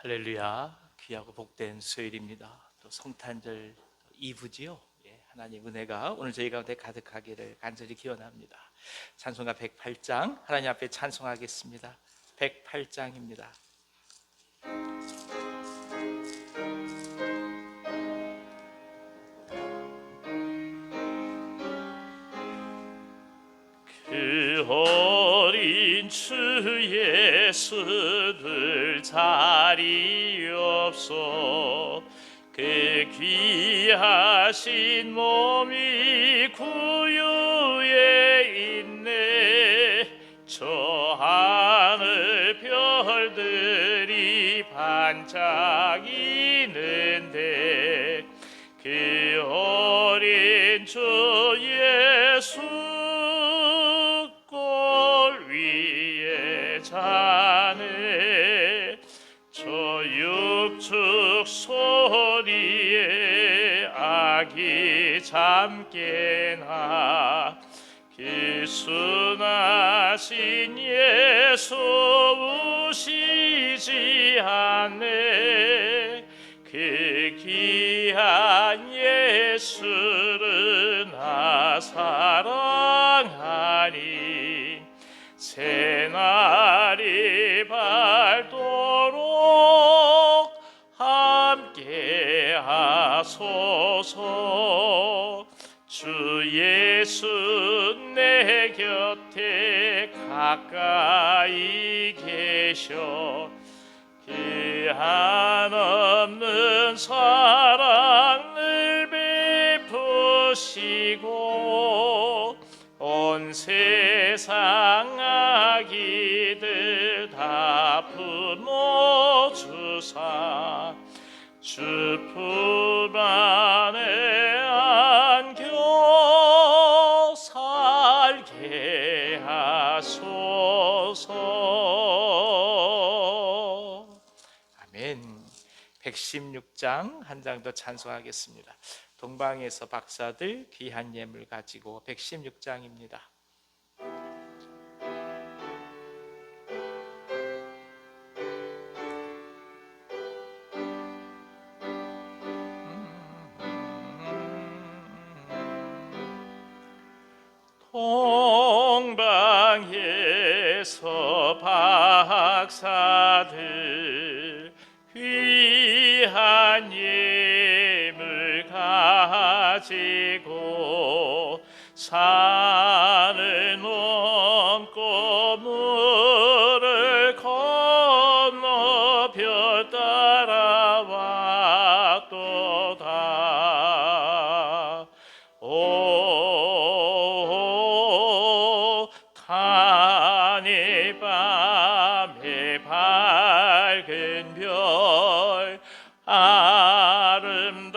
할렐루야, 귀하고 복된 수요일입니다. 또 성탄절 2부지요. 하나님 은혜가 오늘 저희 가운데 가득하기를 간절히 기원합니다. 찬송가 108장 하나님 앞에 찬송하겠습니다. 108장입니다. 그 어린 주 예수를 자리옵소. 그 귀하신 몸이 구유에 있네. 저 하늘 별들이 반짝이는데 그 어린 주 예수 골 위에 자네. 저 육축 소리에 아기 잠깨나 그 순하신 예수 우시지 않네. 그 귀한 예수를 나 사랑하니 새날이 밝도록 함께 하소서. 주 예수 내 곁에 가까이 계셔. 그 한없는 사랑을 베푸시고 온 세상 아기들 다 품어주사 주 품 안에 안겨 살게 하소서. 아멘. 116장 한 장 더 찬송하겠습니다. 동방에서 박사들 귀한 예물 가지고 116장입니다. 동방에서 박사들 귀한 예물 가지고 산을 넘고 물을 건너 별 따라 왔도다. 오 탄의 밤에 밝은 별 아름답고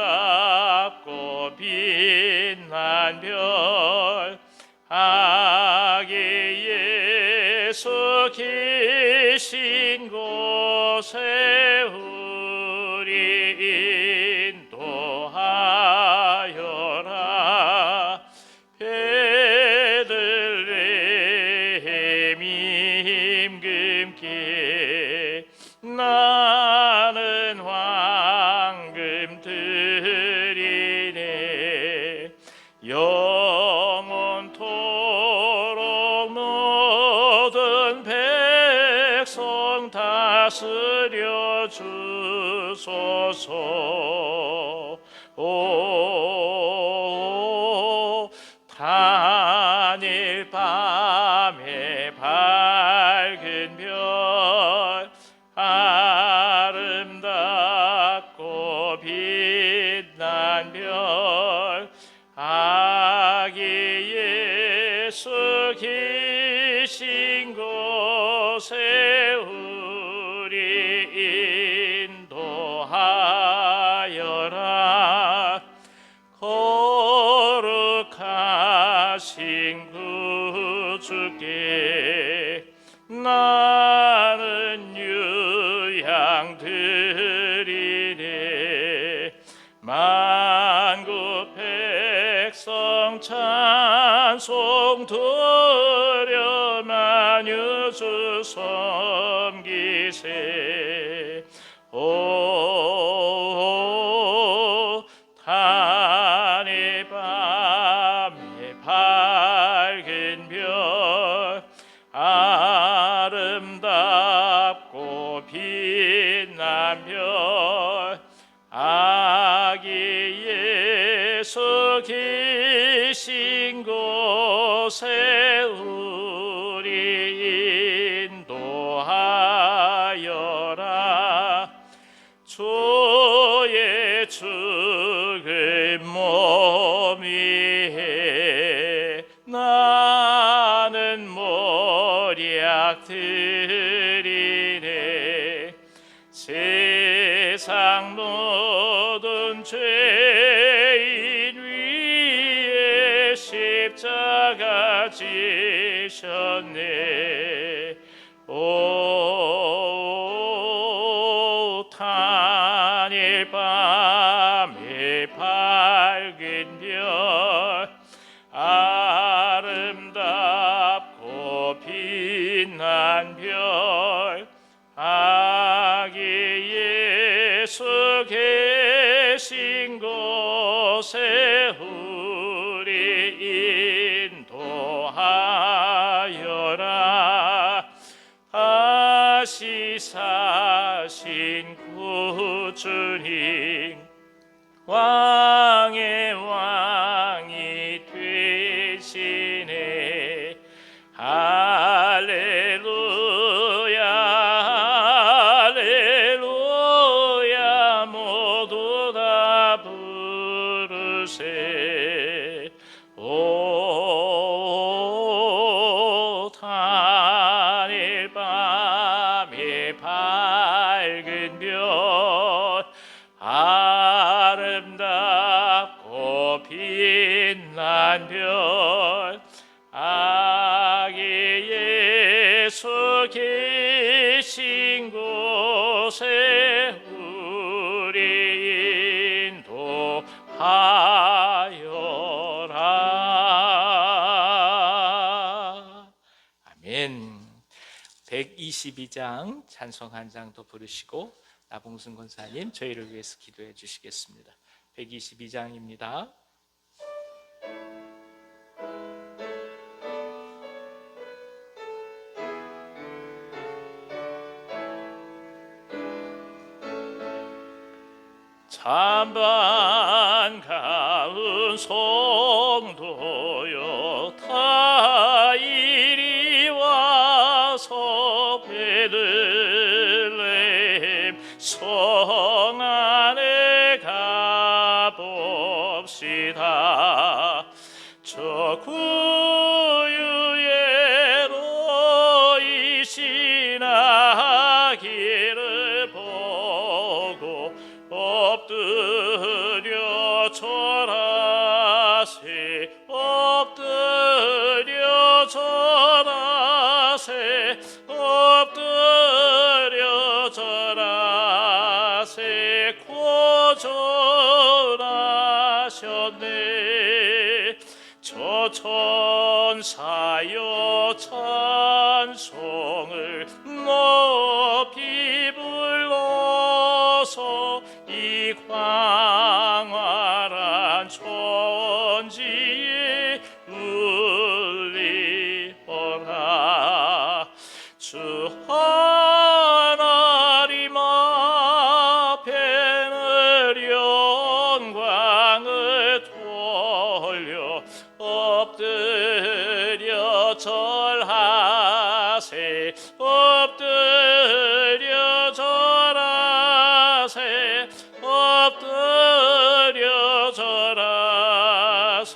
빛난 별 아기 예수 계신 곳에 우리 인도하여라. 베들레헴 임금께 나는 황금 드리네. 영원토록 모든 백성 다스려 주소서. 오 단일 밤에 밝은 별 아름답고 빛난 별 아기 예수 계신 곳에 우리 인도하여라. 거룩하신 구주께 나는 유향 드리네. 만국 백성 찬송 드려 만유주 섬기세. 오 빛난 별 아기 예수 계신 곳에 우리 인도하여라. 주의 죽은 몸 위에 나는 모략 드리네. 세상 모든 죄인 위에 십자가 지셨네. 오 탄일 밤에 밝은 별 아름답고 빛난 별 아기 예수 계신 곳에 우리 인도하여라. 다시 사신 구주님 왕의 왕이 되시네. 할렐루야 할렐루야 모두 다 부르세. 오 탄일 밤에 밝은 별 아름답고 빛난 별 아기 예수 계신 곳에 우리 인도하여라. 아멘. 122장 찬송 한 장 더 부르시고 나봉순 권사님 저희를 위해서 기도해 주시겠습니다. 122장입니다. 찬반 가운 성도여 다 이리 와서 베들레헴 성 안에 가봅시다. 저 구유의 로이신 아기를 보고 엎드려 절하세. 엎드려 절하세. 엎드려 절하세. 고절하셨네. 저 천사여 찬송을 높이 불러서 이 광활한 천지에 울리어라. 주 하나님 앞에는 영광을 돌려 엎드려 절하세. 엎드려 절하세. 엎드려 절하세.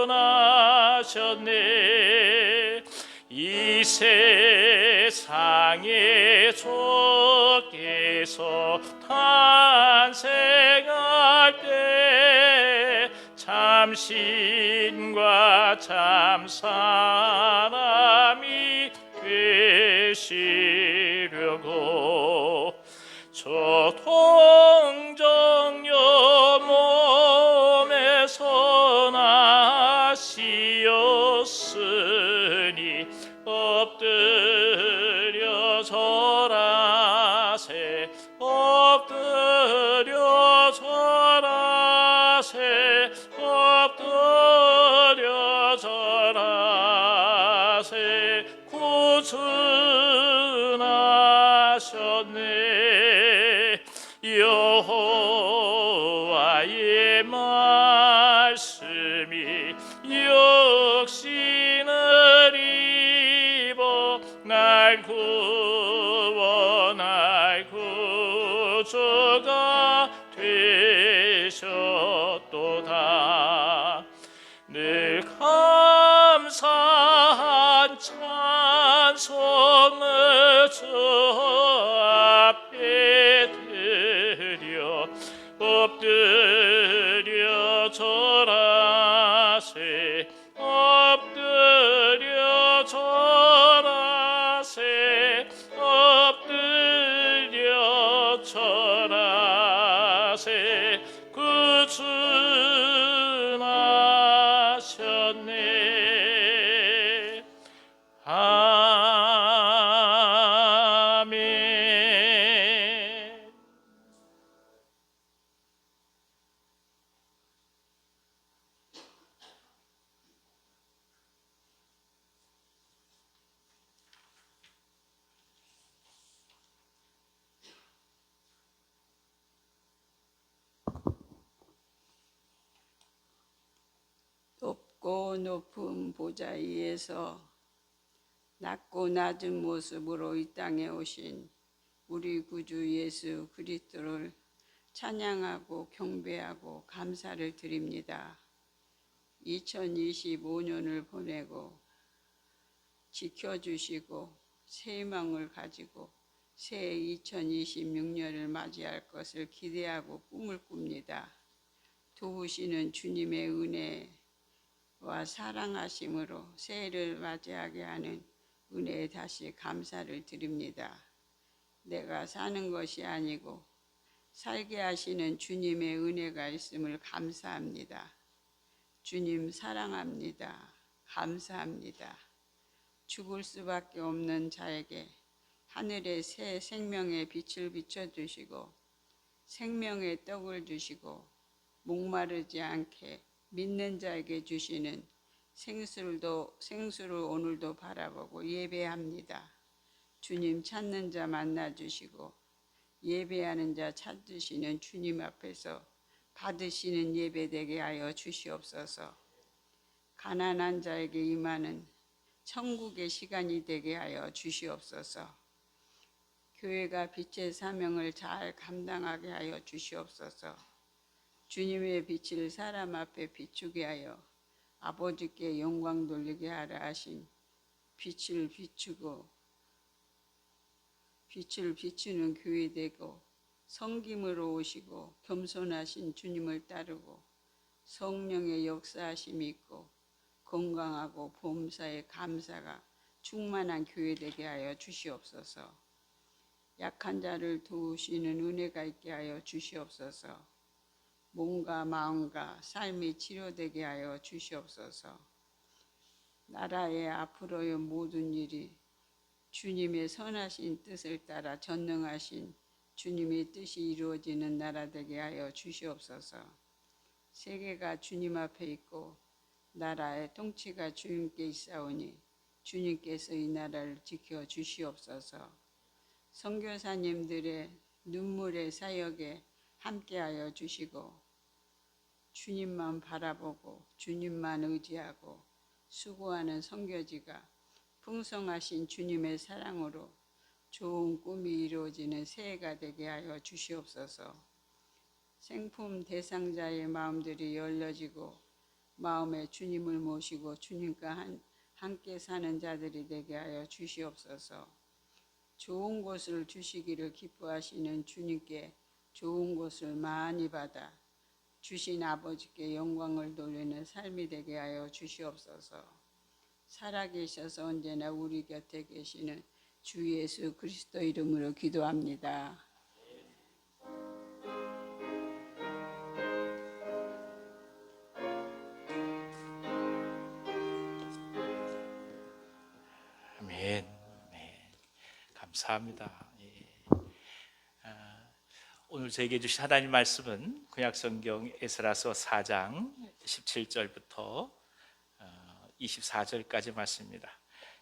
고전하셨네. 이 세상에 주께서 탄생할 때 참신과 참사람이 되시려고 저 동정녀 몸에서 나시었으니 엎드려 절하세. 엎드려 절하세. 엎드려 절하세. 구주 하셨네. 여호와의 말씀이 육신을 입어 날 구원할 구주가 되셨도다. 늘 감사한 찬송을 주 앞에 드려 엎드려 절하세. 엎드려 절하세. 엎드려 절하세. 구주 하셨네. 아멘. 높고 높은 보좌 위에서 낮고 낮은 모습으로 이 땅에 오신 우리 구주 예수 그리스도를 찬양하고 경배하고 감사를 드립니다. 2025년을 보내고 지켜주시고 새 희망을 가지고 새 2026년을 맞이할 것을 기대하고 꿈을 꿉니다. 도우시는 주님의 은혜와 사랑하심으로 새해를 맞이하게 하는 은혜에 다시 감사를 드립니다. 내가 사는 것이 아니고 살게 하시는 주님의 은혜가 있음을 감사합니다. 주님 사랑합니다. 감사합니다. 죽을 수밖에 없는 자에게 하늘의 새 생명의 빛을 비춰주시고 생명의 떡을 주시고 목마르지 않게 믿는 자에게 주시는 생수를 오늘도 바라보고 예배합니다. 주님 찾는 자 만나주시고 예배하는 자 찾으시는 주님 앞에서 받으시는 예배 되게 하여 주시옵소서. 가난한 자에게 임하는 천국의 시간이 되게 하여 주시옵소서. 교회가 빛의 사명을 잘 감당하게 하여 주시옵소서. 주님의 빛을 사람 앞에 비추게 하여 아버지께 영광 돌리게 하라 하신 빛을 비추는 교회 되고 성김으로 오시고 겸손하신 주님을 따르고 성령의 역사하심이 있고 건강하고 범사에 감사가 충만한 교회 되게 하여 주시옵소서. 약한 자를 도우시는 은혜가 있게 하여 주시옵소서. 몸과 마음과 삶이 치료되게 하여 주시옵소서. 나라의 앞으로의 모든 일이 주님의 선하신 뜻을 따라 전능하신 주님의 뜻이 이루어지는 나라 되게 하여 주시옵소서. 세계가 주님 앞에 있고 나라의 통치가 주님께 있사오니 주님께서 이 나라를 지켜 주시옵소서. 선교사님들의 눈물의 사역에 함께하여 주시고 주님만 바라보고 주님만 의지하고 수고하는 선교지가 풍성하신 주님의 사랑으로 좋은 꿈이 이루어지는 새해가 되게 하여 주시옵소서. 생품 대상자의 마음들이 열려지고 마음에 주님을 모시고 주님과 함께 사는 자들이 되게 하여 주시옵소서. 좋은 곳을 주시기를 기뻐하시는 주님께 좋은 곳을 많이 받아 주신 아버지께 영광을 돌리는 삶이 되게 하여 주시옵소서. 살아계셔서 언제나 우리 곁에 계시는 주 예수 그리스도 이름으로 기도합니다. 아멘. 네, 감사합니다. 오늘 저에게 주신 하나님 말씀은 구약성경 에스라서 4장 17절부터 24절까지 말씀입니다.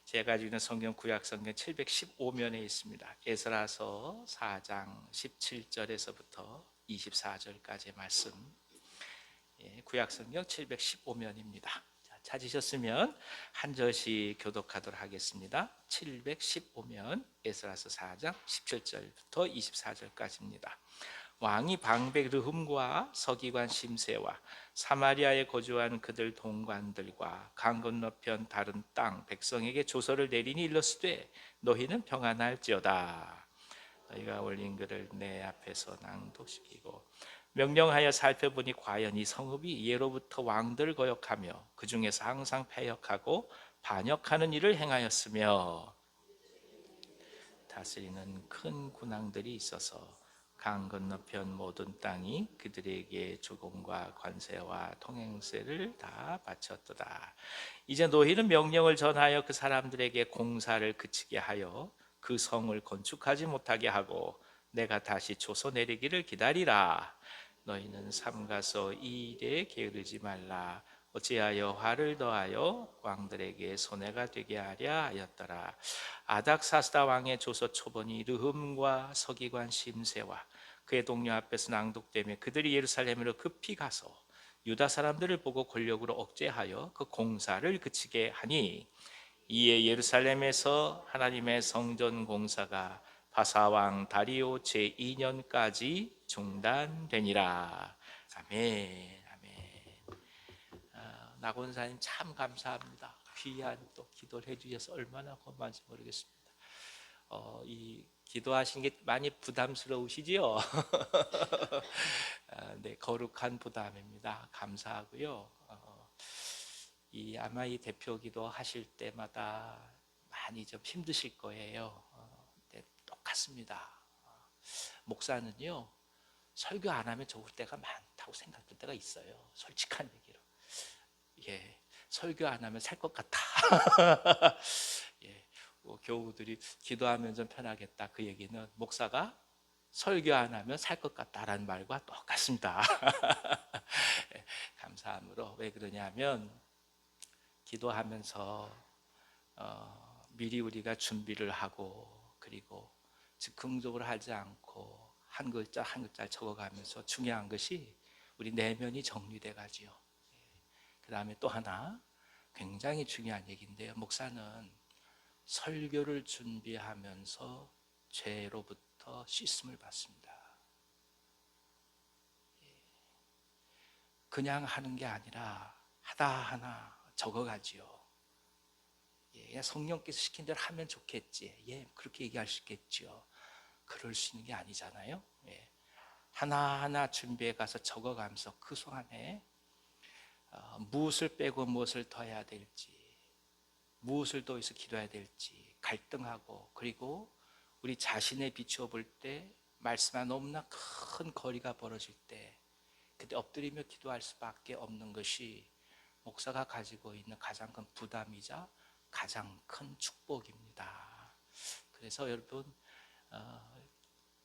제가 가지고 있는 성경 구약 성경 715면에 있습니다. 에스라서 4장 17절에서부터 24절까지의 말씀. 구약 성경 715면입니다. 찾으셨으면 한 절씩 교독하도록 하겠습니다. 715면 에스라서 4장 17절부터 24절까지입니다. 왕이 방백 르흠과 서기관 심세와 사마리아에 거주한 그들 동관들과 강 건너편 다른 땅 백성에게 조서를 내리니 일렀으되 너희는 평안할지어다. 너희가 올린 글을 내 앞에서 낭독시키고 명령하여 살펴보니 과연 이 성읍이 예로부터 왕들을 거역하며 그 중에서 항상 패역하고 반역하는 일을 행하였으며 다스리는 큰 군왕들이 있어서 강 건너편 모든 땅이 그들에게 조공과 관세와 통행세를 다 바쳤도다. 이제 너희는 명령을 전하여 그 사람들에게 공사를 그치게 하여 그 성을 건축하지 못하게 하고 내가 다시 조서 내리기를 기다리라. 너희는 삼가서 이 일에 게으르지 말라. 어찌하여 화를 더하여 왕들에게 손해가 되게 하랴 하였더라. 아닥사스다 왕의 조서 초본이 르흠과 서기관 심세와 그의 동료 앞에서 낭독되며 그들이 예루살렘으로 급히 가서 유다 사람들을 보고 권력으로 억제하여 그 공사를 그치게 하니 이에 예루살렘에서 하나님의 성전 공사가 바사왕 다리오 제2년까지 중단되니라. 아멘. 아멘. 나곤사님 참 감사합니다. 귀한 또 기도를 해주셔서 얼마나 고마운지 모르겠습니다. 이 기도하신 게 많이 부담스러우시지요? 네, 거룩한 부담입니다. 감사하고요. 아마 이 대표 기도 하실 때마다 많이 좀 힘드실 거예요. 네, 똑같습니다. 목사는요, 설교 안 하면 좋을 때가 많다고 생각될 때가 있어요. 솔직한 얘기로. 예, 설교 안 하면 살 것 같다. 예, 교우들이 기도하면 좀 편하겠다. 그 얘기는 목사가 설교 안 하면 살 것 같다라는 말과 똑같습니다. 예, 감사함으로 왜 그러냐면 기도하면서 미리 우리가 준비를 하고 그리고 즉흥적으로 하지 않고 한 글자 한 글자 적어가면서 중요한 것이 우리 내면이 정리돼 가지요. 그 다음에 또 하나 굉장히 중요한 얘기인데요. 목사는 설교를 준비하면서 죄로부터 씻음을 받습니다. 그냥 하는 게 아니라 하다 하나 적어가지요. 그냥 성령께서 시킨 대로 하면 좋겠지. 예, 그렇게 얘기할 수 있겠죠. 그럴 수 있는 게 아니잖아요. 예. 하나하나 준비해 가서 적어가면서 그 속안에 무엇을 빼고 무엇을 더 해야 될지, 무엇을 더해서 기도해야 될지 갈등하고, 그리고 우리 자신에 비추어 볼 때 말씀과 너무나 큰 거리가 벌어질 때 그때 엎드리며 기도할 수밖에 없는 것이 목사가 가지고 있는 가장 큰 부담이자 가장 큰 축복입니다. 그래서 여러분,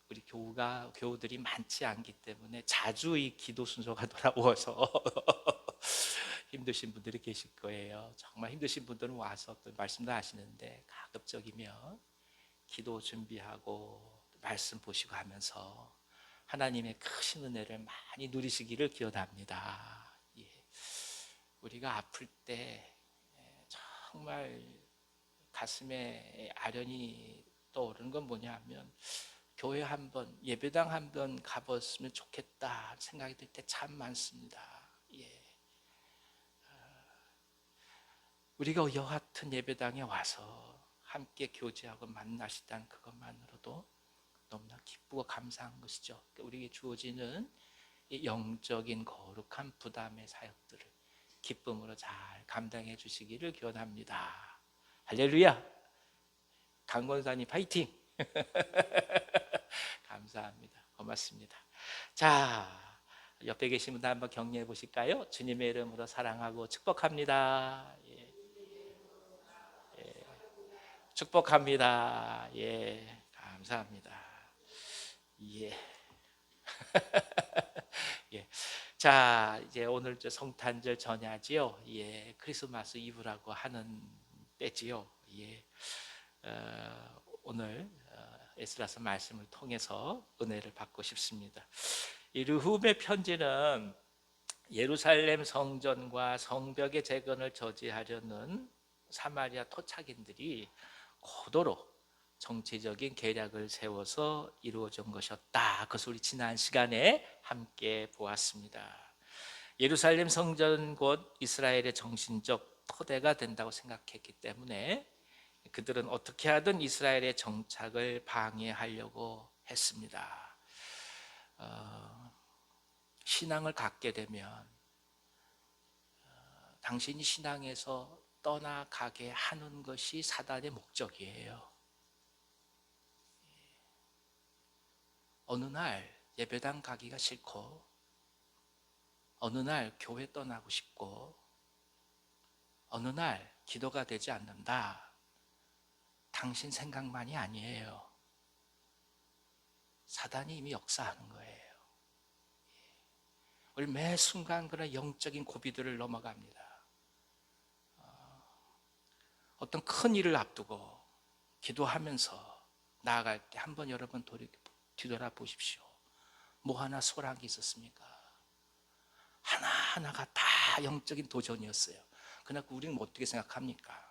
우리 교우들이 많지 않기 때문에 자주 이 기도 순서가 돌아오어서 힘드신 분들이 계실 거예요. 정말 힘드신 분들은 와서 또 말씀도 하시는데 가급적이면 기도 준비하고 말씀 보시고 하면서 하나님의 크신 은혜를 많이 누리시기를 기원합니다. 예. 우리가 아플 때 정말 가슴에 아련히 떠오르는 건 뭐냐 하면 교회 한번, 예배당 한번 가봤으면 좋겠다 생각이 들 때 참 많습니다. 예. 우리가 여하튼 예배당에 와서 함께 교제하고 만나시다는 그것만으로도 너무나 기쁘고 감사한 것이죠. 우리에게 주어지는 이 영적인 거룩한 부담의 사역들을 기쁨으로 잘 감당해 주시기를 기원합니다. 할렐루야! 강권사님 파이팅! 감사합니다. 고맙습니다. 자, 옆에 계신 분들 한번 격려해 보실까요? 주님의 이름으로 사랑하고 축복합니다. 예. 예. 축복합니다. 예, 감사합니다. 예. 예. 자, 이제 오늘 성탄절 전야지요. 예, 크리스마스 이브라고 하는 때지요. 예, 오늘 에스라서 말씀을 통해서 은혜를 받고 싶습니다. 이 르훔의 편지는 예루살렘 성전과 성벽의 재건을 저지하려는 사마리아 토착인들이 고도로 정치적인 계략을 세워서 이루어진 것이었다. 그것을 우리 지난 시간에 함께 보았습니다. 예루살렘 성전 곧 이스라엘의 정신적 토대가 된다고 생각했기 때문에 그들은 어떻게 하든 이스라엘의 정착을 방해하려고 했습니다. 신앙을 갖게 되면 당신이 신앙에서 떠나가게 하는 것이 사단의 목적이에요. 어느 날 예배당 가기가 싫고, 어느 날 교회 떠나고 싶고, 어느 날 기도가 되지 않는다. 당신 생각만이 아니에요. 사단이 이미 역사하는 거예요. 우리 매 순간 그런 영적인 고비들을 넘어갑니다. 어떤 큰 일을 앞두고 기도하면서 나아갈 때 한번 여러분 뒤돌아보십시오. 뭐 하나 소란이 있었습니까? 하나하나가 다 영적인 도전이었어요. 그러나 우리는 어떻게 생각합니까?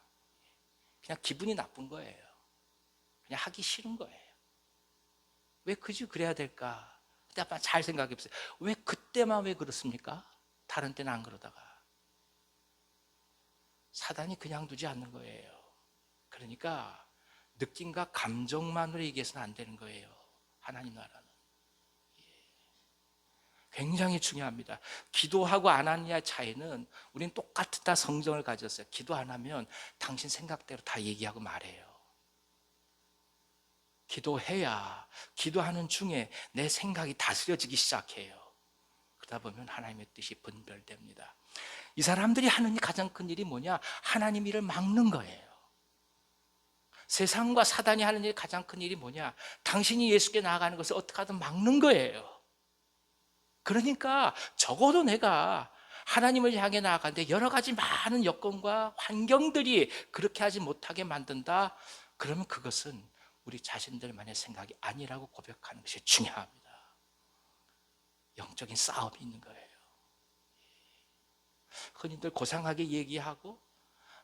그냥 기분이 나쁜 거예요. 그냥 하기 싫은 거예요. 왜 굳이 그래야 될까? 그때 한번 잘 생각해 보세요. 왜 그때만 왜 그렇습니까? 다른 때는 안 그러다가. 사단이 그냥 두지 않는 거예요. 그러니까 느낌과 감정만으로 얘기해서는 안 되는 거예요. 하나님 나라는. 굉장히 중요합니다. 기도하고 안 하느냐의 차이는 우리는 똑같다 성정을 가졌어요. 기도 안 하면 당신 생각대로 다 얘기하고 말해요. 기도해야 기도하는 중에 내 생각이 다스려지기 시작해요. 그러다 보면 하나님의 뜻이 분별됩니다. 이 사람들이 하는 가장 큰 일이 뭐냐? 하나님 일을 막는 거예요. 세상과 사단이 하는 일 가장 큰 일이 뭐냐? 당신이 예수께 나아가는 것을 어떻게 하든 막는 거예요. 그러니까 적어도 내가 하나님을 향해 나아가는데 여러 가지 많은 여건과 환경들이 그렇게 하지 못하게 만든다. 그러면 그것은 우리 자신들만의 생각이 아니라고 고백하는 것이 중요합니다. 영적인 싸움이 있는 거예요. 흔히들 고상하게 얘기하고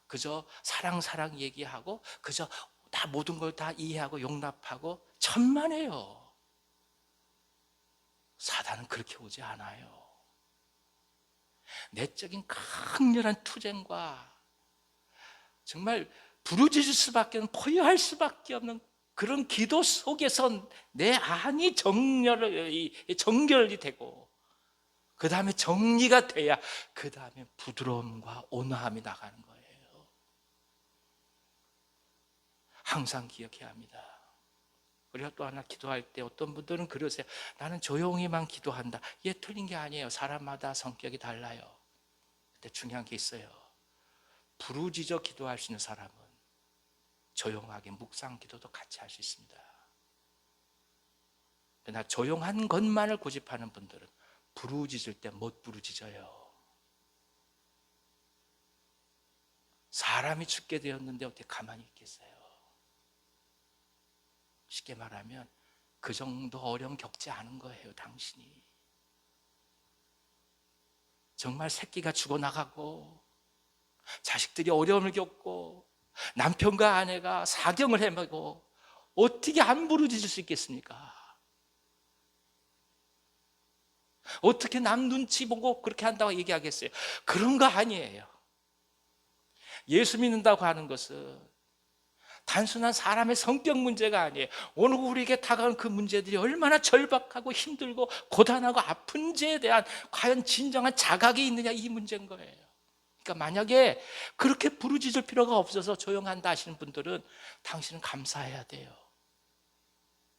그저 사랑 얘기하고 그저 다 모든 걸 다 이해하고 용납하고 천만에요. 사단은 그렇게 오지 않아요. 내적인 강렬한 투쟁과 정말 부르짖을 수밖에 없는, 포효할 수밖에 없는 그런 기도 속에서 내 안이 정결이 되고 그 다음에 정리가 돼야 그 다음에 부드러움과 온화함이 나가는 거예요. 항상 기억해야 합니다. 우리가 또 하나 기도할 때 어떤 분들은 그러세요. 나는 조용히만 기도한다. 이게 틀린 게 아니에요. 사람마다 성격이 달라요. 근데 중요한 게 있어요. 부르짖어 기도할 수 있는 사람은 조용하게 묵상 기도도 같이 할 수 있습니다. 그러나 조용한 것만을 고집하는 분들은 부르짖을 때 못 부르짖어요. 사람이 죽게 되었는데 어떻게 가만히 있겠어요? 쉽게 말하면 그 정도 어려움 겪지 않은 거예요. 당신이 정말 새끼가 죽어나가고 자식들이 어려움을 겪고 남편과 아내가 사경을 헤매고 어떻게 안 부르짖을 수 있겠습니까? 어떻게 남 눈치 보고 그렇게 한다고 얘기하겠어요? 그런 거 아니에요. 예수 믿는다고 하는 것은 단순한 사람의 성격 문제가 아니에요. 오늘 우리에게 다가오는 그 문제들이 얼마나 절박하고 힘들고 고단하고 아픈지에 대한 과연 진정한 자각이 있느냐, 이 문제인 거예요. 그러니까 만약에 그렇게 부르짖을 필요가 없어서 조용한다 하시는 분들은 당신은 감사해야 돼요.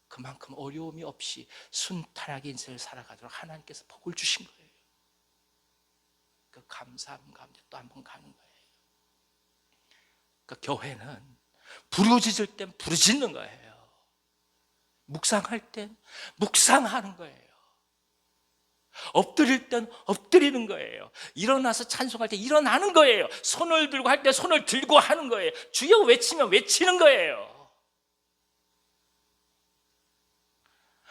그만큼 어려움이 없이 순탄하게 인생을 살아가도록 하나님께서 복을 주신 거예요. 그 감사함 가운데 또 한 번 가는 거예요. 그러니까 교회는 부르짖을 땐 부르짖는 거예요. 묵상할 땐 묵상하는 거예요. 엎드릴 땐 엎드리는 거예요. 일어나서 찬송할 때 일어나는 거예요. 손을 들고 할 때 손을 들고 하는 거예요. 주여 외치면 외치는 거예요.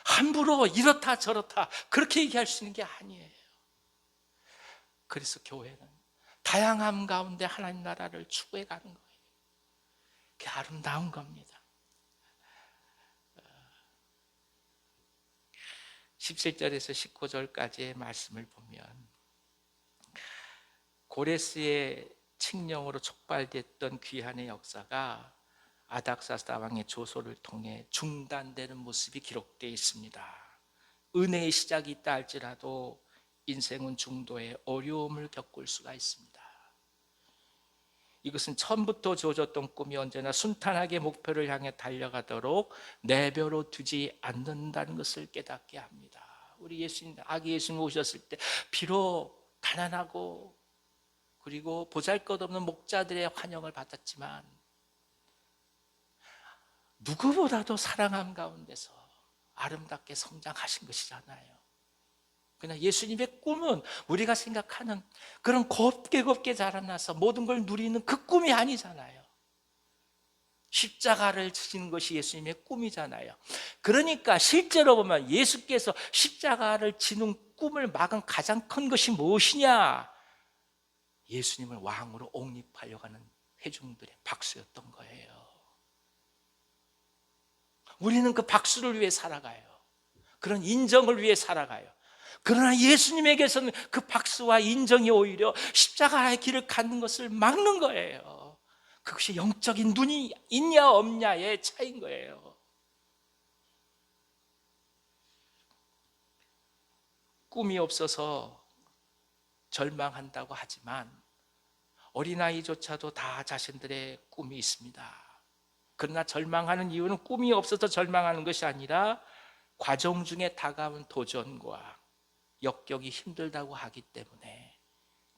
함부로 이렇다 저렇다 그렇게 얘기할 수 있는 게 아니에요. 그래서 교회는 다양함 가운데 하나님 나라를 추구해 가는 거예요. 그게 아름다운 겁니다. 17절에서 19절까지의 말씀을 보면 고레스의 칙령으로 촉발됐던 귀환의 역사가 아닥사스다 왕의 조소를 통해 중단되는 모습이 기록되어 있습니다. 은혜의 시작이 있다 할지라도 인생은 중도에 어려움을 겪을 수가 있습니다. 이것은 처음부터 주어졌던 꿈이 언제나 순탄하게 목표를 향해 달려가도록 내버려 두지 않는다는 것을 깨닫게 합니다. 우리 예수님, 아기 예수님 오셨을 때 비록 가난하고 그리고 보잘것없는 목자들의 환영을 받았지만 누구보다도 사랑함 가운데서 아름답게 성장하신 것이잖아요. 그냥 예수님의 꿈은 우리가 생각하는 그런 곱게 자라나서 모든 걸 누리는 그 꿈이 아니잖아요. 십자가를 지는 것이 예수님의 꿈이잖아요. 그러니까 실제로 보면 예수께서 십자가를 지는 꿈을 막은 가장 큰 것이 무엇이냐? 예수님을 왕으로 옹립하려고 하는 회중들의 박수였던 거예요. 우리는 그 박수를 위해 살아가요. 그런 인정을 위해 살아가요. 그러나 예수님에게서는 그 박수와 인정이 오히려 십자가의 길을 갖는 것을 막는 거예요. 그것이 영적인 눈이 있냐 없냐의 차이인 거예요. 꿈이 없어서 절망한다고 하지만 어린아이조차도 다 자신들의 꿈이 있습니다. 그러나 절망하는 이유는 꿈이 없어서 절망하는 것이 아니라 과정 중에 다가온 도전과 역경이 힘들다고 하기 때문에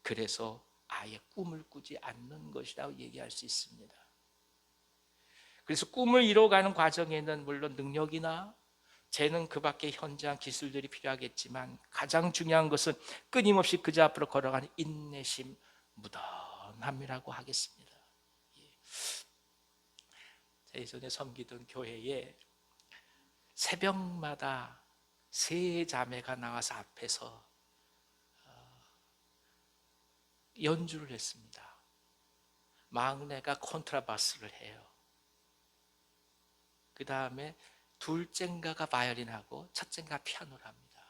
그래서 아예 꿈을 꾸지 않는 것이라고 얘기할 수 있습니다. 그래서 꿈을 이뤄가는 과정에는 물론 능력이나 재능 그 밖에 현저한 기술들이 필요하겠지만 가장 중요한 것은 끊임없이 그저 앞으로 걸어가는 인내심, 무던함이라고 하겠습니다. 제 예전에 섬기던 교회에 새벽마다 세 자매가 나와서 앞에서 연주를 했습니다. 막내가 콘트라바스를 해요. 그 다음에 둘째인가가 바이올린하고 첫째인가 피아노를 합니다.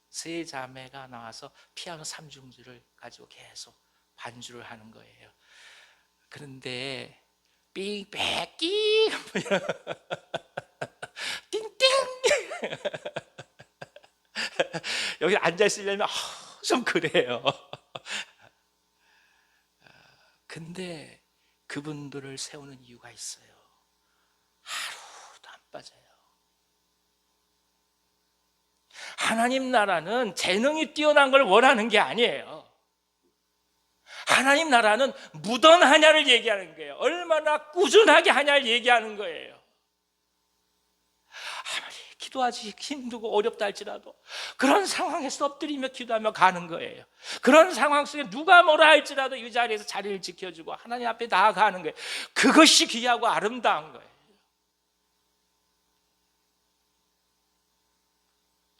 세 자매가 나와서 피아노 3중주를 가지고 계속 반주를 하는 거예요. 그런데 삥빼끼 띵띵 여기 앉아있으려면 좀 그래요. 근데 그분들을 세우는 이유가 있어요. 하루도 안 빠져요. 하나님 나라는 재능이 뛰어난 걸 원하는 게 아니에요. 하나님 나라는 무던하냐를 얘기하는 거예요. 얼마나 꾸준하게 하냐를 얘기하는 거예요. 아무리 기도하지 힘들고 어렵다 할지라도 그런 상황에서 엎드리며 기도하며 가는 거예요. 그런 상황 속에 누가 뭐라 할지라도 이 자리에서 자리를 지켜주고 하나님 앞에 나아가는 거예요. 그것이 귀하고 아름다운 거예요.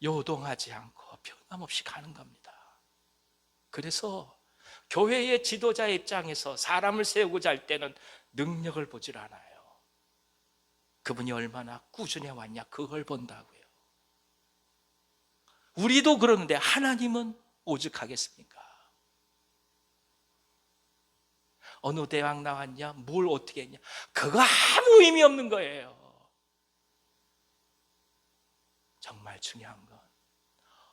요동하지 않고 변함없이 가는 겁니다. 그래서 교회의 지도자의 입장에서 사람을 세우고자 할 때는 능력을 보질 않아요. 그분이 얼마나 꾸준해 왔냐 그걸 본다고요. 우리도 그러는데 하나님은 오죽하겠습니까? 어느 대학 나왔냐, 뭘 어떻게 했냐, 그거 아무 의미 없는 거예요. 정말 중요한 건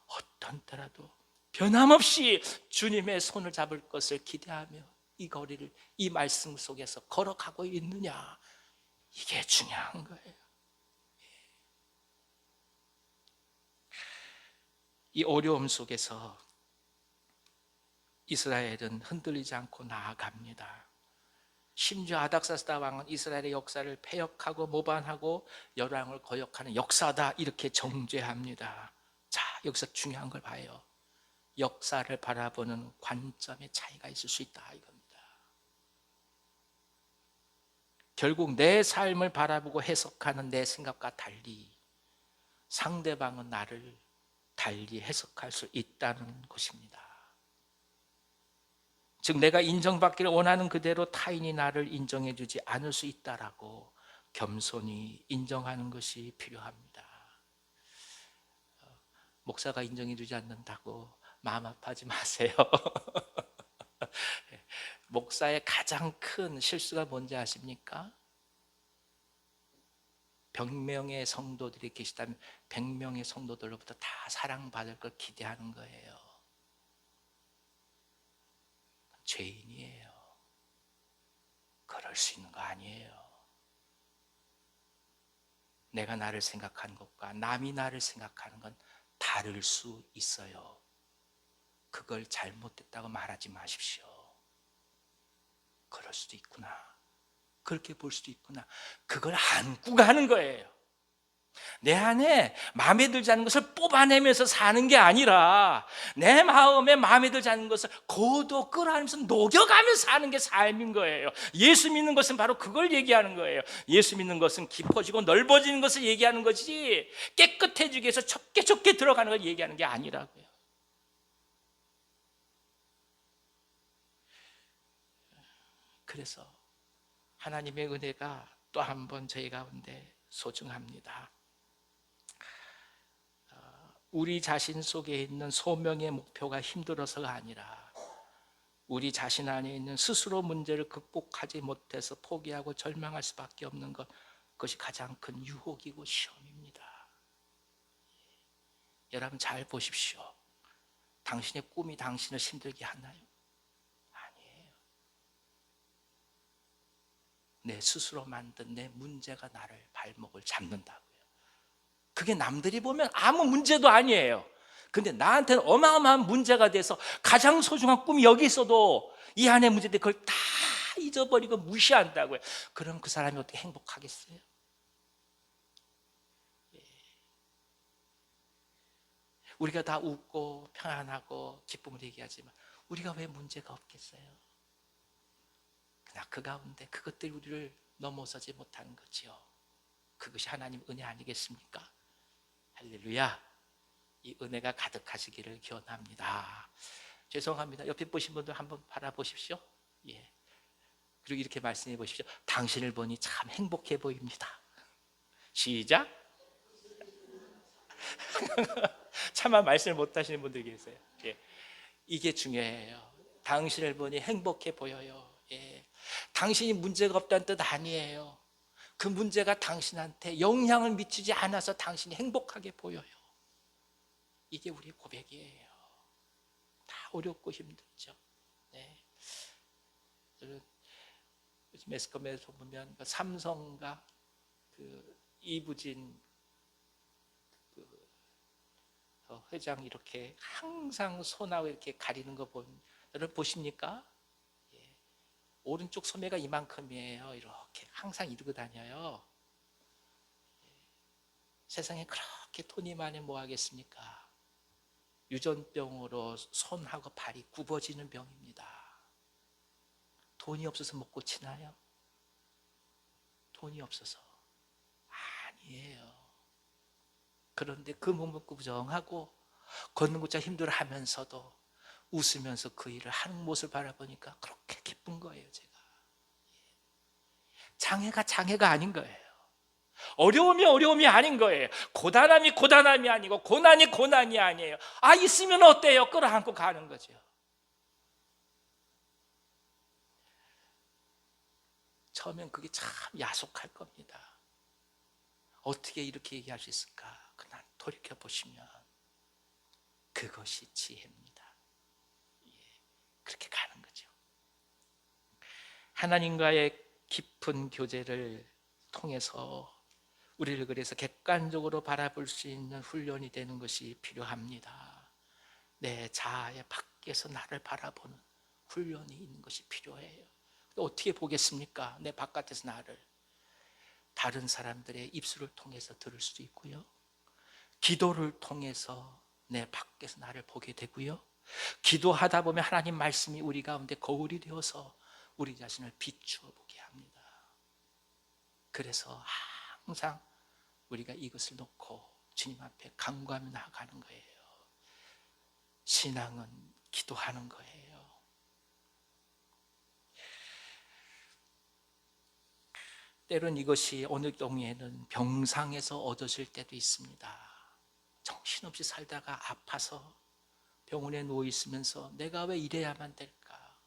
어떤 때라도 변함없이 주님의 손을 잡을 것을 기대하며 이 거리를 이 말씀 속에서 걸어가고 있느냐, 이게 중요한 거예요. 이 어려움 속에서 이스라엘은 흔들리지 않고 나아갑니다. 심지어 아닥사스다 왕은 이스라엘의 역사를 폐역하고 모반하고 열왕을 거역하는 역사다 이렇게 정죄합니다. 자, 여기서 중요한 걸 봐요. 역사를 바라보는 관점의 차이가 있을 수 있다 이겁니다. 결국 내 삶을 바라보고 해석하는 내 생각과 달리 상대방은 나를 달리 해석할 수 있다는 것입니다. 즉 내가 인정받기를 원하는 그대로 타인이 나를 인정해 주지 않을 수 있다라고 겸손히 인정하는 것이 필요합니다. 목사가 인정해 주지 않는다고 마음 아파하지 마세요. 목사의 가장 큰 실수가 뭔지 아십니까? 100명의 성도들이 계시다면 100명의 성도들로부터 다 사랑받을 걸 기대하는 거예요. 죄인이에요. 그럴 수 있는 거 아니에요. 내가 나를 생각하는 것과 남이 나를 생각하는 건 다를 수 있어요. 그걸 잘못됐다고 말하지 마십시오. 그럴 수도 있구나. 그렇게 볼 수도 있구나. 그걸 안고 가는 거예요. 내 안에 마음에 들지 않는 것을 뽑아내면서 사는 게 아니라 내 마음에 마음에 들지 않는 것을 고도 끌어안으면서 녹여가면서 사는 게 삶인 거예요. 예수 믿는 것은 바로 그걸 얘기하는 거예요. 예수 믿는 것은 깊어지고 넓어지는 것을 얘기하는 것이지 깨끗해지기 위해서 좁게 들어가는 걸 얘기하는 게 아니라고요. 그래서 하나님의 은혜가 또 한 번 저희 가운데 소중합니다. 우리 자신 속에 있는 소명의 목표가 힘들어서가 아니라 우리 자신 안에 있는 스스로 문제를 극복하지 못해서 포기하고 절망할 수밖에 없는 것, 그것이 가장 큰 유혹이고 시험입니다. 여러분 잘 보십시오. 당신의 꿈이 당신을 힘들게 하나요? 아니에요. 내 스스로 만든 내 문제가 나를 발목을 잡는다고요. 그게 남들이 보면 아무 문제도 아니에요. 근데 나한테는 어마어마한 문제가 돼서 가장 소중한 꿈이 여기 있어도 이 안에 문제인데 그걸 다 잊어버리고 무시한다고요. 그럼 그 사람이 어떻게 행복하겠어요? 우리가 다 웃고 평안하고 기쁨을 얘기하지만 우리가 왜 문제가 없겠어요? 그러나 그 가운데 그것들이 우리를 넘어서지 못하는 거지요. 그것이 하나님 은혜 아니겠습니까? 할렐루야. 이 은혜가 가득하시기를 기원합니다. 죄송합니다. 옆에 보신 분들 한번 바라보십시오. 예. 그리고 이렇게 말씀해 보십시오. 당신을 보니 참 행복해 보입니다. 시작. 차마 말씀을 못 하시는 분들이 계세요. 예. 이게 중요해요. 당신을 보니 행복해 보여요. 예. 당신이 문제가 없다는 뜻 아니에요. 그 문제가 당신한테 영향을 미치지 않아서 당신이 행복하게 보여요. 이게 우리 고백이에요. 다 어렵고 힘들죠. 네. 요즘 매스컴에서 보면 삼성과 이부진 회장 이렇게 항상 손하고 이렇게 가리는 거 보면 여러분 보십니까? 예. 오른쪽 소매가 이만큼이에요. 이렇게 항상 이러고 다녀요. 예. 세상에 그렇게 돈이 많이 뭐 하겠습니까? 유전병으로 손하고 발이 굽어지는 병입니다. 돈이 없어서 못 고치나요? 돈이 없어서 아니에요. 그런데 그 몸을 꾸부정하고 걷는 것자 힘들어하면서도 웃으면서 그 일을 하는 모습을 바라보니까 그렇게 기쁜 거예요. 제가 장애가 아닌 거예요. 어려움이 아닌 거예요. 고단함이 아니고 고난이 아니에요. 아, 있으면 어때요? 끌어안고 가는 거죠. 처음엔 그게 참 야속할 겁니다. 어떻게 이렇게 얘기할 수 있을까? 그러나 돌이켜보시면 그것이 지혜입니다. 예, 그렇게 가는 거죠. 하나님과의 깊은 교제를 통해서 우리를 그래서 객관적으로 바라볼 수 있는 훈련이 되는 것이 필요합니다. 내 자아의 밖에서 나를 바라보는 훈련이 있는 것이 필요해요. 어떻게 보겠습니까? 내 바깥에서 나를. 다른 사람들의 입술을 통해서 들을 수도 있고요. 기도를 통해서 내 밖에서 나를 보게 되고요, 기도하다 보면 하나님 말씀이 우리 가운데 거울이 되어서 우리 자신을 비추어 보게 합니다. 그래서 항상 우리가 이것을 놓고 주님 앞에 간구하며 나아가는 거예요. 신앙은 기도하는 거예요. 때론 이것이 어느 경우에는 병상에서 얻어질 때도 있습니다. 정신없이 살다가 아파서 병원에 누워 있으면서 내가 왜 이래야만 될까?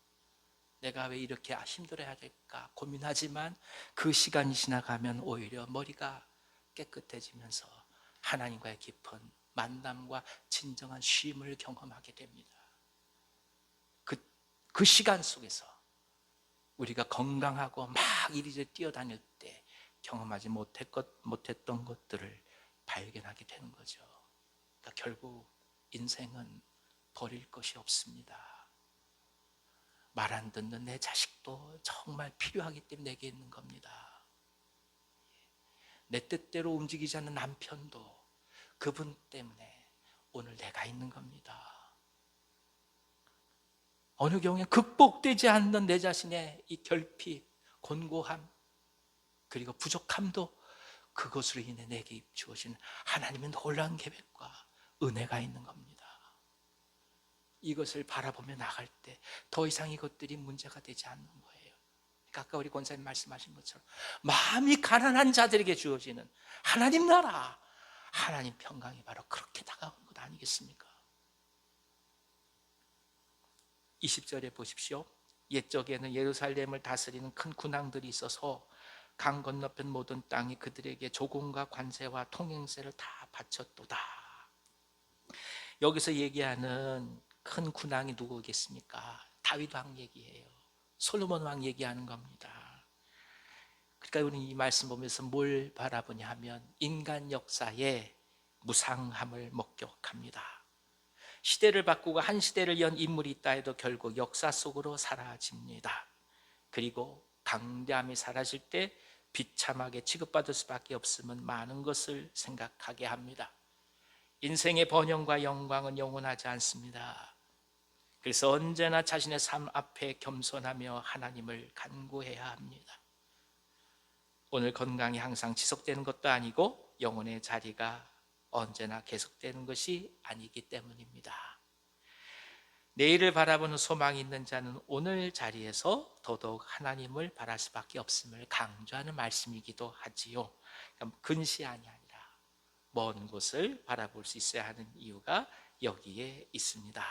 내가 왜 이렇게 힘들어야 될까? 고민하지만 그 시간이 지나가면 오히려 머리가 깨끗해지면서 하나님과의 깊은 만남과 진정한 쉼을 경험하게 됩니다. 그 시간 속에서 우리가 건강하고 막 이리저리 뛰어다닐 때 경험하지 못했던 것들을 발견하게 되는 거죠. 그러니까 결국 인생은 버릴 것이 없습니다. 말 안 듣는 내 자식도 정말 필요하기 때문에 내게 있는 겁니다. 내 뜻대로 움직이지 않는 남편도 그분 때문에 오늘 내가 있는 겁니다. 어느 경우에 극복되지 않는 내 자신의 이 결핍, 곤고함, 그리고 부족함도 그것으로 인해 내게 주어진 하나님의 놀라운 계획과 은혜가 있는 겁니다. 이것을 바라보며 나갈 때 더 이상 이것들이 문제가 되지 않는 거예요. 그러니까 아까 우리 권사님 말씀하신 것처럼 마음이 가난한 자들에게 주어지는 하나님 나라, 하나님 평강이 바로 그렇게 다가오는 것 아니겠습니까? 20절에 보십시오. 옛적에는 예루살렘을 다스리는 큰 군왕들이 있어서 강 건너편 모든 땅이 그들에게 조공과 관세와 통행세를 다 바쳤도다. 여기서 얘기하는 큰 군왕이 누구겠습니까? 다윗 왕 얘기예요. 솔로몬 왕 얘기하는 겁니다. 그러니까 우리는 이 말씀 보면서 뭘 바라보냐 하면 인간 역사의 무상함을 목격합니다. 시대를 바꾸고 한 시대를 연 인물이 있다 해도 결국 역사 속으로 사라집니다. 그리고 강대함이 사라질 때 비참하게 취급받을 수밖에 없음은 많은 것을 생각하게 합니다. 인생의 번영과 영광은 영원하지 않습니다. 그래서 언제나 자신의 삶 앞에 겸손하며 하나님을 간구해야 합니다. 오늘 건강이 항상 지속되는 것도 아니고 영혼의 자리가 언제나 계속되는 것이 아니기 때문입니다. 내일을 바라보는 소망이 있는 자는 오늘 자리에서 더더욱 하나님을 바랄 수밖에 없음을 강조하는 말씀이기도 하지요. 근시안이 아니라 먼 곳을 바라볼 수 있어야 하는 이유가 여기에 있습니다.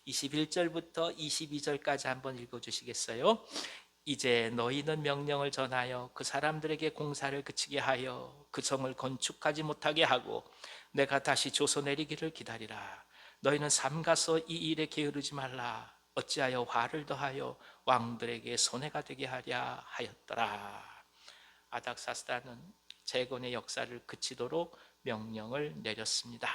21절부터 22절까지 한번 읽어주시겠어요? 이제 너희는 명령을 전하여 그 사람들에게 공사를 그치게 하여 그 성을 건축하지 못하게 하고 내가 다시 조서 내리기를 기다리라. 너희는 삼가서 이 일에 게으르지 말라. 어찌하여 화를 더하여 왕들에게 손해가 되게 하랴 하였더라. 아닥사스다는 재건의 역사를 그치도록 명령을 내렸습니다.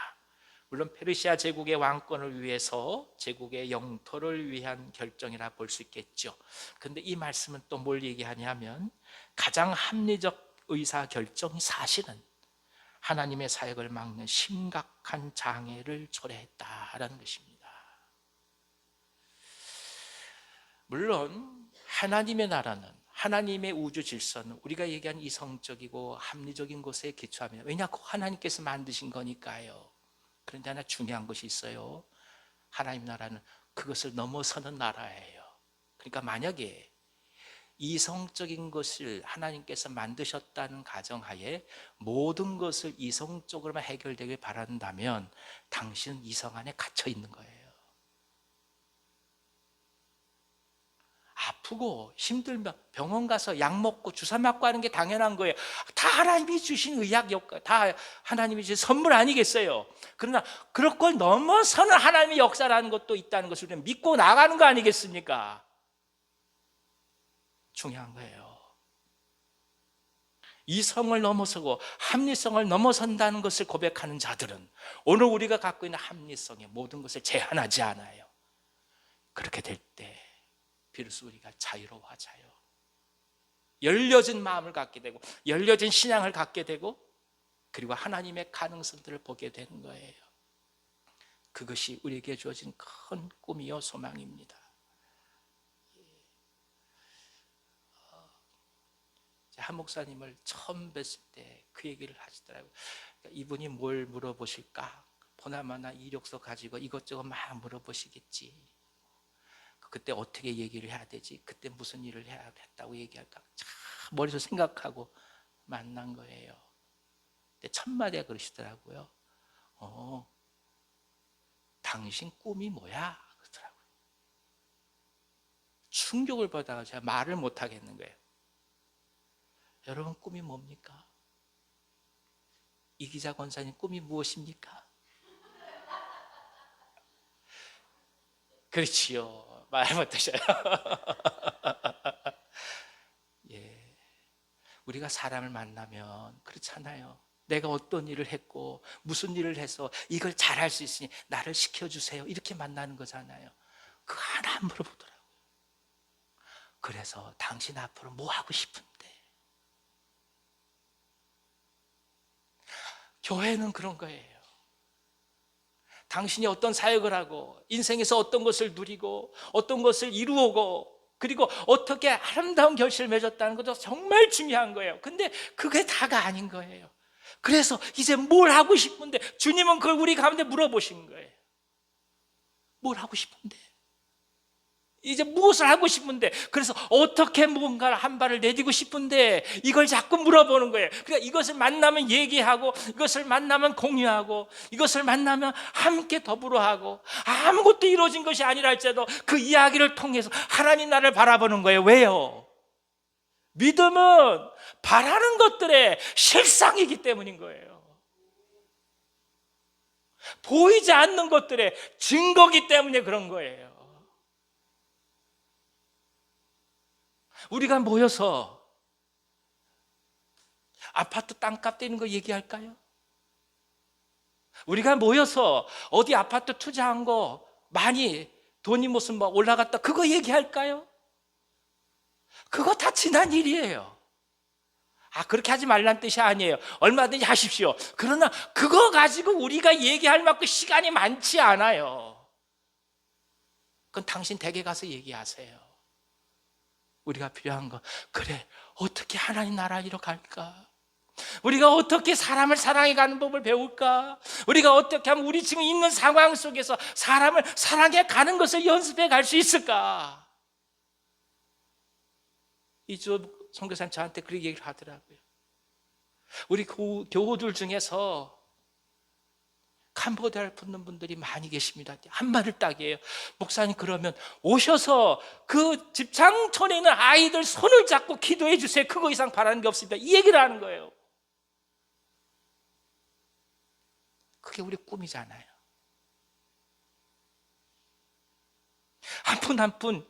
물론 페르시아 제국의 왕권을 위해서 제국의 영토를 위한 결정이라 볼 수 있겠죠. 그런데 이 말씀은 또 뭘 얘기하냐면 가장 합리적 의사결정이 사실은 하나님의 사역을 막는 심각한 장애를 초래했다라는 것입니다. 물론 하나님의 나라는, 하나님의 우주 질서는 우리가 얘기한 이성적이고 합리적인 것에 기초하며, 왜냐 그 하나님께서 만드신 거니까요. 그런데 하나 중요한 것이 있어요. 하나님 나라는 그것을 넘어서는 나라예요. 그러니까 만약에 이성적인 것을 하나님께서 만드셨다는 가정하에 모든 것을 이성적으로만 해결되길 바란다면 당신은 이성 안에 갇혀 있는 거예요. 아프고 힘들면 병원 가서 약 먹고 주사 맞고 하는 게 당연한 거예요. 다 하나님이 주신 의학 역사, 다 하나님이 주신 선물 아니겠어요? 그러나 그런 걸 넘어서는 하나님의 역사라는 것도 있다는 것을 우리는 믿고 나가는 거 아니겠습니까? 중요한 거예요. 이성을 넘어서고 합리성을 넘어선다는 것을 고백하는 자들은 오늘 우리가 갖고 있는 합리성의 모든 것을 제한하지 않아요. 그렇게 될 때 비로소 우리가 자유로워져요. 열려진 마음을 갖게 되고 열려진 신앙을 갖게 되고 그리고 하나님의 가능성들을 보게 되는 거예요. 그것이 우리에게 주어진 큰 꿈이요 소망입니다. 한 목사님을 처음 뵀을 때 그 얘기를 하시더라고요. 이분이 뭘 물어보실까? 보나마나 이력서 가지고 이것저것 막 물어보시겠지. 그때 어떻게 얘기를 해야 되지? 그때 무슨 일을 해야겠다고 얘기할까? 참 머리에서 생각하고 만난 거예요. 근데 첫 마디가 그러시더라고요. 당신 꿈이 뭐야? 그러더라고요. 충격을 받아서 제가 말을 못 하겠는 거예요. 여러분 꿈이 뭡니까? 이기자 권사님 꿈이 무엇입니까? 그렇지요. 말 못하셔요. 예, 우리가 사람을 만나면 그렇잖아요. 내가 어떤 일을 했고 무슨 일을 해서 이걸 잘할 수 있으니 나를 시켜주세요. 이렇게 만나는 거잖아요. 그거 하나 안 물어보더라고요. 그래서 당신 앞으로 뭐 하고 싶은데? 교회는 그런 거예요. 당신이 어떤 사역을 하고 인생에서 어떤 것을 누리고 어떤 것을 이루고 그리고 어떻게 아름다운 결실을 맺었다는 것도 정말 중요한 거예요. 근데 그게 다가 아닌 거예요. 그래서 이제 뭘 하고 싶은데 주님은 그걸 우리 가운데 물어보신 거예요. 뭘 하고 싶은데? 이제 무엇을 하고 싶은데, 그래서 어떻게 무언가를 한 발을 내디고 싶은데 이걸 자꾸 물어보는 거예요. 그러니까 이것을 만나면 얘기하고 이것을 만나면 공유하고 이것을 만나면 함께 더불어 하고 아무것도 이루어진 것이 아니라 할지라도 그 이야기를 통해서 하나님 나를 바라보는 거예요. 왜요? 믿음은 바라는 것들의 실상이기 때문인 거예요. 보이지 않는 것들의 증거기 때문에 그런 거예요. 우리가 모여서 아파트 땅값 떼는 거 얘기할까요? 우리가 모여서 어디 아파트 투자한 거 많이 돈이 무슨 뭐 올라갔다 그거 얘기할까요? 그거 다 지난 일이에요. 그렇게 하지 말란 뜻이 아니에요. 얼마든지 하십시오. 그러나 그거 가지고 우리가 얘기할 만큼 시간이 많지 않아요. 그건 당신 댁에 가서 얘기하세요. 우리가 필요한 거, 그래 어떻게 하나님 나라 이뤄갈까? 우리가 어떻게 사람을 사랑해가는 법을 배울까? 우리가 어떻게 하면 우리 지금 있는 상황 속에서 사람을 사랑해가는 것을 연습해 갈 수 있을까? 이주 선교사님 저한테 그렇게 얘기를 하더라고요. 우리 교우들 중에서 캄보디아를 붙는 분들이 많이 계십니다. 한마디를 딱이에요. 목사님 그러면 오셔서 그 집창촌에 있는 아이들 손을 잡고 기도해 주세요. 그거 이상 바라는 게 없습니다. 이 얘기를 하는 거예요. 그게 우리 꿈이잖아요. 한 푼 한 푼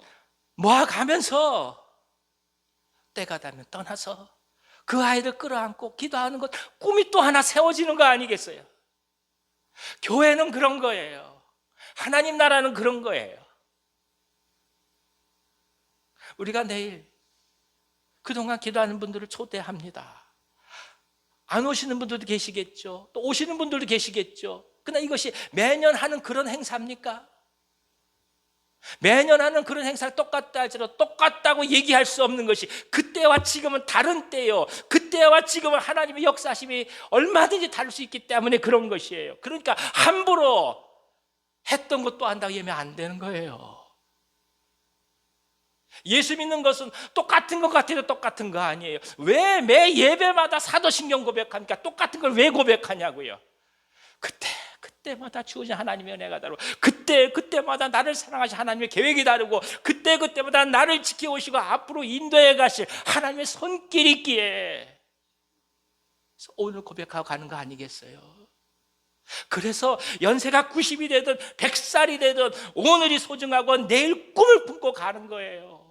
모아가면서 때가 되면 떠나서 그 아이를 끌어안고 기도하는 것, 꿈이 또 하나 세워지는 거 아니겠어요? 교회는 그런 거예요. 하나님 나라는 그런 거예요. 우리가 내일 그동안 기도하는 분들을 초대합니다. 안 오시는 분들도 계시겠죠. 또 오시는 분들도 계시겠죠. 그러나 이것이 매년 하는 그런 행사입니까? 매년 하는 그런 행사를 똑같다 할지라도 똑같다고 얘기할 수 없는 것이, 그때와 지금은 다른 때요. 그때와 지금은 하나님의 역사심이 얼마든지 다를 수 있기 때문에 그런 것이에요. 그러니까 함부로 했던 것도 한다고 하면 안 되는 거예요. 예수 믿는 것은 똑같은 것 같아도 똑같은 거 아니에요. 왜 매 예배마다 사도신경 고백합니까? 똑같은 걸 왜 고백하냐고요. 그때마다 주어진 하나님의 은혜가 다르고 그때마다 나를 사랑하신 하나님의 계획이 다르고 그때마다 나를 지켜오시고 앞으로 인도해 가실 하나님의 손길이 있기에 오늘 고백하고 가는 거 아니겠어요? 그래서 연세가 90이 되든 100살이 되든 오늘이 소중하고 내일 꿈을 품고 가는 거예요.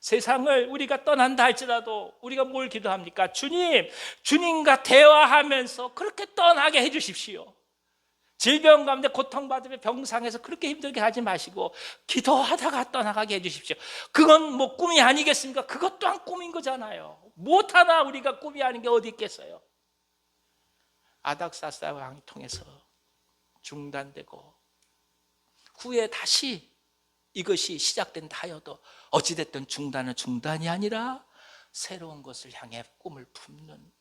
세상을 우리가 떠난다 할지라도 우리가 뭘 기도합니까? 주님과 대화하면서 그렇게 떠나게 해주십시오. 질병 가운데 고통받으며 병상에서 그렇게 힘들게 하지 마시고 기도하다가 떠나가게 해주십시오. 그건 뭐 꿈이 아니겠습니까? 그것 또한 꿈인 거잖아요. 못하나 우리가 꿈이 아닌 게 어디 있겠어요. 아닥사스다 왕 통해서 중단되고 후에 다시 이것이 시작된다 하여도 어찌됐든 중단은 중단이 아니라 새로운 것을 향해 꿈을 품는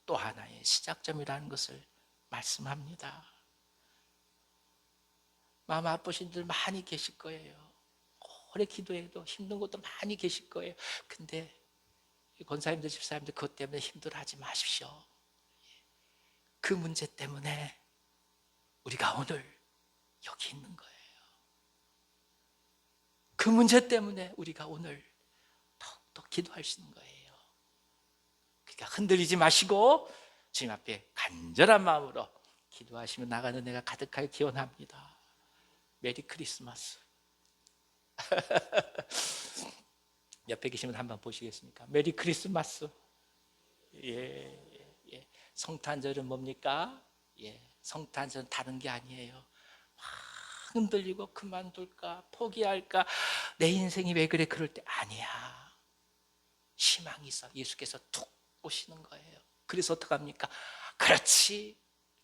또 하나의 시작점이라는 것을 말씀합니다. 마음 아프신 분들 많이 계실 거예요. 오래 기도해도 힘든 것도 많이 계실 거예요. 근데 권사님들 집사님들 그것 때문에 힘들어하지 마십시오. 그 문제 때문에 우리가 오늘 여기 있는 거예요. 그 문제 때문에 우리가 오늘 더욱더 기도할 수 있는 거예요. 그러니까 흔들리지 마시고 주님 앞에 간절한 마음으로 기도하시며 나가는 은혜가 가득하게 기원합니다. 메리 크리스마스. 옆에 계시면 한번 보시겠습니까? 메리 크리스마스. 예. 성탄절은 뭡니까? 성탄절은 다른 게 아니에요. 흔들리고 그만둘까 포기할까 내 인생이 왜 그래 그럴 때 아니야. 희망이 있어. 예수께서 툭 오시는 거예요. 그래서 어떡합니까? 그렇지,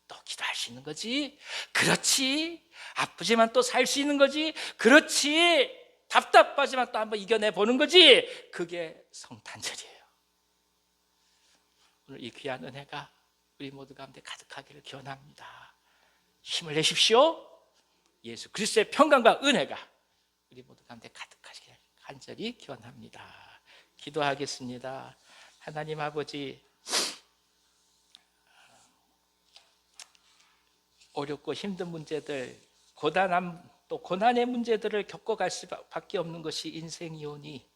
또 기도할 수 있는 거지. 그렇지, 아프지만 또 살 수 있는 거지. 그렇지, 답답하지만 또 한번 이겨내 보는 거지. 그게 성탄절이에요. 오늘 이 귀한 은혜가 우리 모두 가운데 가득하기를 기원합니다. 힘을 내십시오. 예수 그리스도의 평강과 은혜가 우리 모두 가운데 가득하시기를 간절히 기원합니다. 기도하겠습니다. 하나님 아버지, 어렵고 힘든 문제들, 고단한 또 고난의 문제들을 겪어갈 수밖에 없는 것이 인생이오니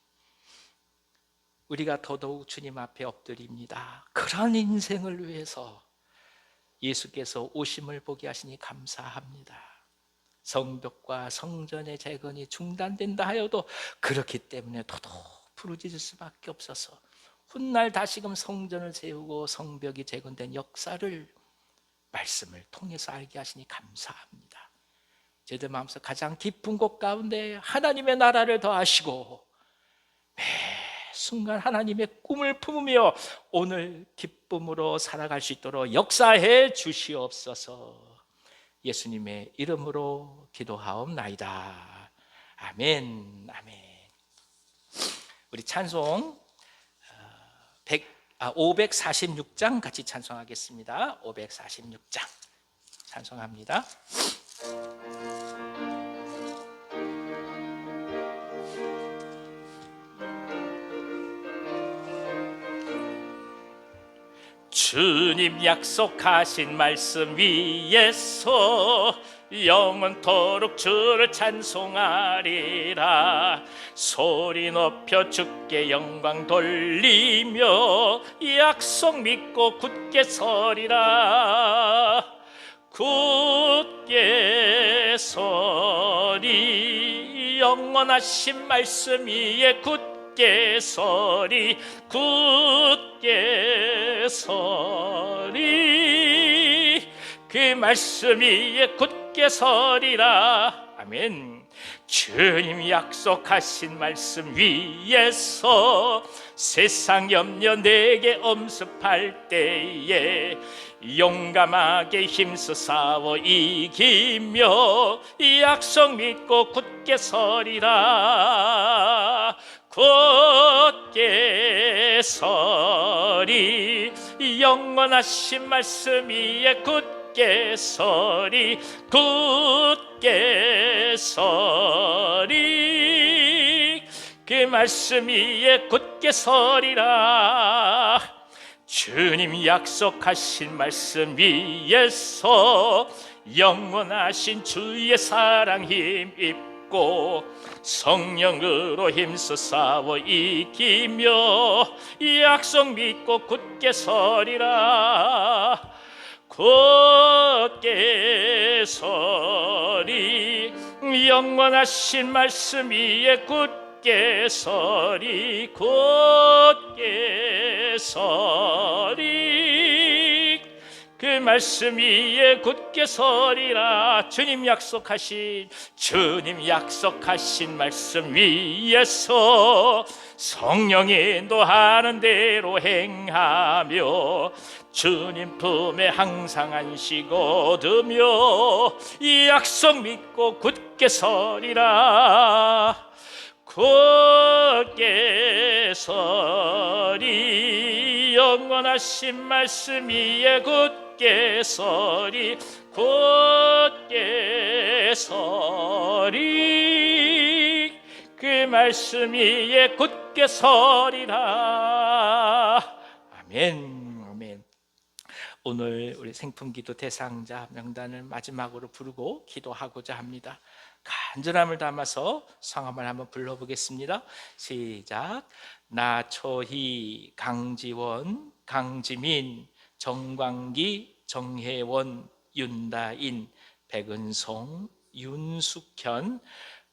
우리가 더더욱 주님 앞에 엎드립니다. 그런 인생을 위해서 예수께서 오심을 보게 하시니 감사합니다. 성벽과 성전의 재건이 중단된다 하여도 그렇기 때문에 더더욱 부르짖을 수밖에 없어서 훗날 다시금 성전을 세우고 성벽이 재건된 역사를 말씀을 통해서 알게 하시니 감사합니다. 저희들 마음속 가장 깊은 곳 가운데 하나님의 나라를 더하시고 매 순간 하나님의 꿈을 품으며 오늘 기쁨으로 살아갈 수 있도록 역사해 주시옵소서. 예수님의 이름으로 기도하옵나이다. 아멘. 아멘. 우리 찬송 546장 같이 찬송하겠습니다. 546장 찬송합니다. 주님 약속하신 말씀 위에서 영원토록 주를 찬송하리라. 소리 높여 주께 영광 돌리며 약속 믿고 굳게 서리라. 굳게 서리 영원하신 말씀 위에 굳게 서리 굳게 서리 그 말씀 위에 굳게 서리라. 아멘. 주님 약속하신 말씀 위에서 세상 염려 내게 엄습할 때에 용감하게 힘써 싸워 이기며 약속 믿고 굳게 서리라. 굳게 서리 영원하신 말씀 위에 굳게 서리 굳게 서리 그 말씀 위에 굳게 서리라. 주님 약속하신 말씀 위에서 영원하신 주의 사랑 힘입고 성령으로 힘써 싸워 이기며 약속 믿고 굳게 서리라. 굳게 서리 영원하신 말씀 위에 굳게 서리 굳게 서리 그 말씀 위에 굳게 서리라. 주님 약속하신 말씀 위에서 성령이 인도하는 대로 행하며 주님 품에 항상 안식 얻으며 이 약속 믿고 굳게 서리라. 굳게 서리. 영원하신 말씀 위에 굳게 서리. 굳게 서리. 그 말씀 위에 굳게 서리라. 아멘. 아멘. 오늘 우리 생품기도 대상자 명단을 마지막으로 부르고 기도하고자 합니다. 간절함을 담아서 성함을 한번 불러보겠습니다. 시작. 나초희, 강지원, 강지민, 정광기, 정혜원, 윤다인, 백은송, 윤숙현,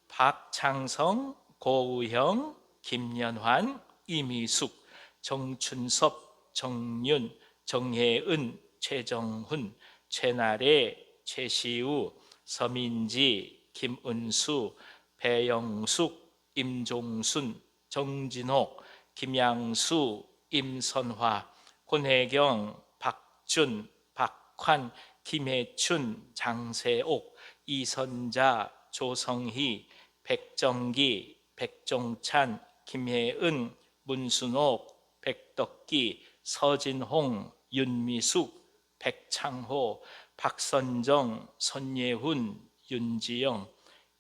박창성, 고우형, 김연환, 이미숙, 정춘섭, 정윤, 정혜은, 최정훈, 최나래, 최시우, 서민지, 김은수, 배영숙, 임종순, 정진옥, 김양수, 임선화, 권혜경, 박준, 박환, 김혜춘, 장세옥, 이선자, 조성희, 백정기, 백종찬, 김혜은, 문순옥, 백덕기, 서진홍, 윤미숙, 백창호, 박선정, 손예훈, 윤지영,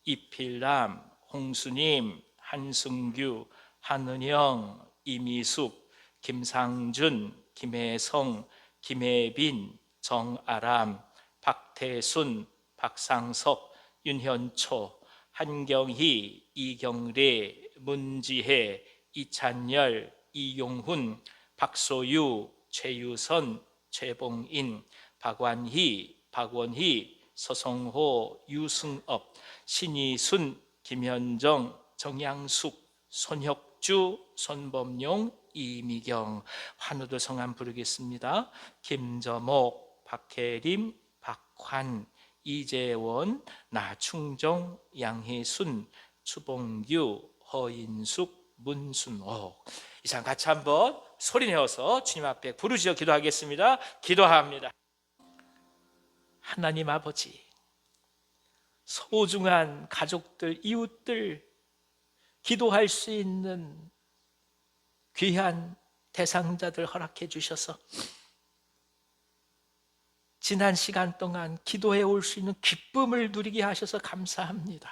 이필남, 홍수님, 한승규, 한은영, 이미숙, 김상준, 김혜성, 김혜빈, 정아람, 박태순, 박상석, 윤현초, 한경희, 이경래, 문지혜, 이찬열, 이용훈, 박소유, 최유선, 최봉인, 박완희, 박원희, 서성호, 유승업, 신이순, 김현정, 정양숙, 손혁주, 손범용, 이미경. 환우도 성함 부르겠습니다. 김저목, 박혜림, 박환, 이재원, 나충정, 양혜순, 추봉규, 허인숙, 문순옥. 이상 같이 한번 소리내어서 주님 앞에 부르짖어 기도하겠습니다. 기도합니다. 하나님 아버지, 소중한 가족들, 이웃들 기도할 수 있는 귀한 대상자들 허락해 주셔서 지난 시간 동안 기도해 올 수 있는 기쁨을 누리게 하셔서 감사합니다.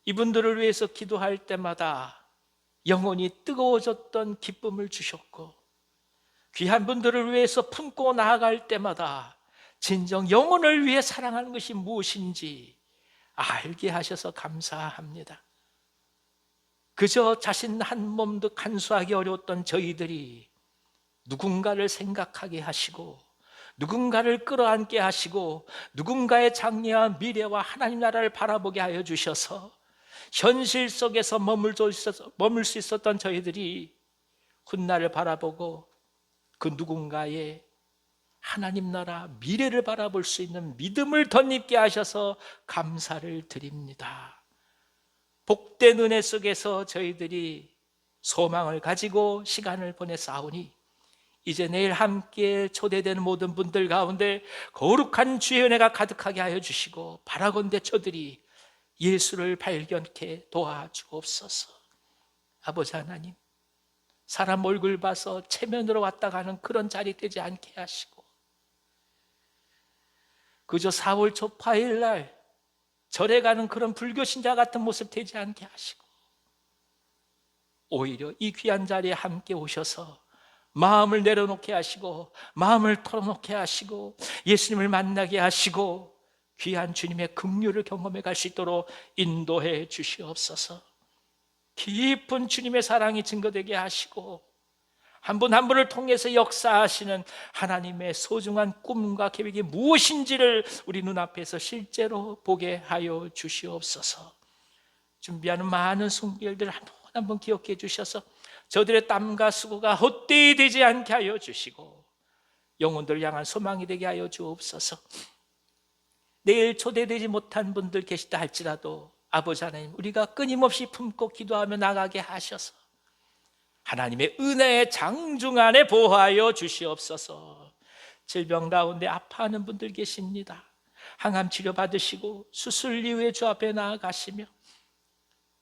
이분들을 위해서 기도할 때마다 영혼이 뜨거워졌던 기쁨을 주셨고, 귀한 분들을 위해서 품고 나아갈 때마다 진정 영혼을 위해 사랑하는 것이 무엇인지 알게 하셔서 감사합니다. 그저 자신 한 몸도 간수하기 어려웠던 저희들이 누군가를 생각하게 하시고, 누군가를 끌어안게 하시고, 누군가의 장래와 미래와 하나님 나라를 바라보게 하여 주셔서 현실 속에서 머물 수 있었던 저희들이 훗날을 바라보고 그 누군가의 하나님 나라 미래를 바라볼 수 있는 믿음을 덧입게 하셔서 감사를 드립니다. 복된 은혜 속에서 저희들이 소망을 가지고 시간을 보내싸우니 이제 내일 함께 초대되는 모든 분들 가운데 거룩한 주의 은혜가 가득하게 하여 주시고, 바라건대 저들이 예수를 발견케 도와주옵소서. 아버지 하나님, 사람 얼굴 봐서 체면으로 왔다 가는 그런 자리 되지 않게 하시고, 그저 4월 초파일 날 절에 가는 그런 불교 신자 같은 모습 되지 않게 하시고, 오히려 이 귀한 자리에 함께 오셔서 마음을 내려놓게 하시고, 마음을 털어놓게 하시고, 예수님을 만나게 하시고, 귀한 주님의 긍휼을 경험해 갈 수 있도록 인도해 주시옵소서. 깊은 주님의 사랑이 증거되게 하시고, 한 분 한 분을 통해서 역사하시는 하나님의 소중한 꿈과 계획이 무엇인지를 우리 눈앞에서 실제로 보게 하여 주시옵소서. 준비하는 많은 순결들 한 분 한 분 기억해 주셔서 저들의 땀과 수고가 헛되이 되지 않게 하여 주시고, 영혼들을 향한 소망이 되게 하여 주옵소서. 내일 초대되지 못한 분들 계시다 할지라도 아버지 하나님, 우리가 끊임없이 품고 기도하며 나가게 하셔서 하나님의 은혜의 장중 안에 보호하여 주시옵소서. 질병 가운데 아파하는 분들 계십니다. 항암 치료 받으시고 수술 이후에 주 앞에 나아가시며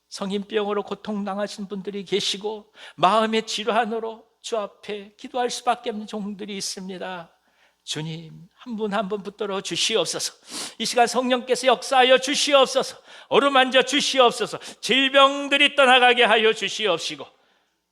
성인병으로 고통당하신 분들이 계시고 마음의 질환으로 주 앞에 기도할 수밖에 없는 종들이 있습니다. 주님, 한 분 한 분 붙들어 주시옵소서. 이 시간 성령께서 역사하여 주시옵소서. 어루만져 주시옵소서. 질병들이 떠나가게 하여 주시옵시고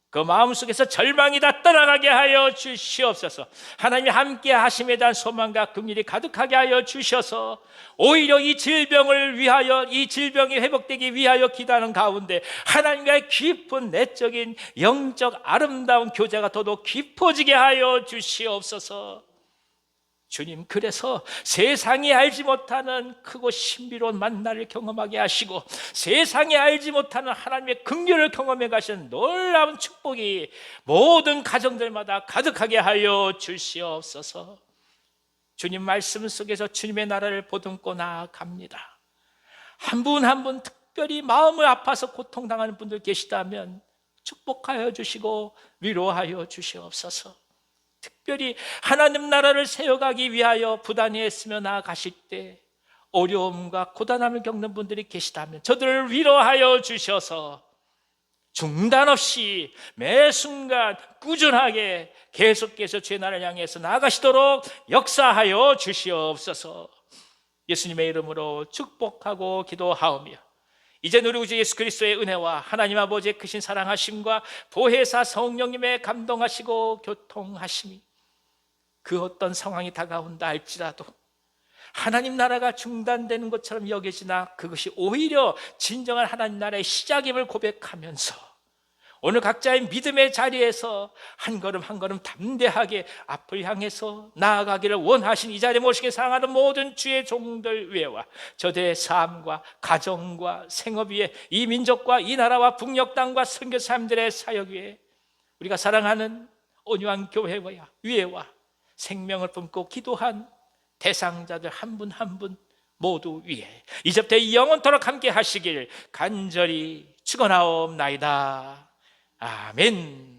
그 마음속에서 절망이 다 떠나가게 하여 주시옵소서. 하나님이 함께 하심에 대한 소망과 긍휼이 가득하게 하여 주셔서 오히려 이 질병을 위하여, 이 질병이 회복되기 위하여 기도하는 가운데 하나님과의 깊은 내적인 영적 아름다운 교제가 더더욱 깊어지게 하여 주시옵소서. 주님, 그래서 세상이 알지 못하는 크고 신비로운 만나를 경험하게 하시고 세상이 알지 못하는 하나님의 긍휼을 경험해 가시는 놀라운 축복이 모든 가정들마다 가득하게 하여 주시옵소서. 주님 말씀 속에서 주님의 나라를 보듬고 나아갑니다. 한 분 한 분 특별히 마음을 아파서 고통당하는 분들 계시다면 축복하여 주시고 위로하여 주시옵소서. 특별히 하나님 나라를 세워가기 위하여 부단히했으며 나아가실 때 어려움과 고단함을 겪는 분들이 계시다면 저들을 위로하여 주셔서 중단 없이 매 순간 꾸준하게 계속해서 주의 나라를 향해서 나아가시도록 역사하여 주시옵소서. 예수님의 이름으로 축복하고 기도하오며 이제 우리 구주 예수 그리스도의 은혜와 하나님 아버지의 크신 사랑하심과 보혜사 성령님의 감동하시고 교통하심이 그 어떤 상황이 다가온다 할지라도 하나님 나라가 중단되는 것처럼 여겨지나 그것이 오히려 진정한 하나님 나라의 시작임을 고백하면서 오늘 각자의 믿음의 자리에서 한 걸음 한 걸음 담대하게 앞을 향해서 나아가기를 원하신 이 자리에 모시게 사랑하는 모든 주의 종들 위에와 저들의 삶과 가정과 생업 위에 이 민족과 이 나라와 북녘 땅과 선교사님들의 사역 위에 우리가 사랑하는 온유한 교회 위에와 생명을 품고 기도한 대상자들 한 분 한 분 모두 위에 이제부터 영원토록 함께 하시길 간절히 축원하옵나이다. 아멘.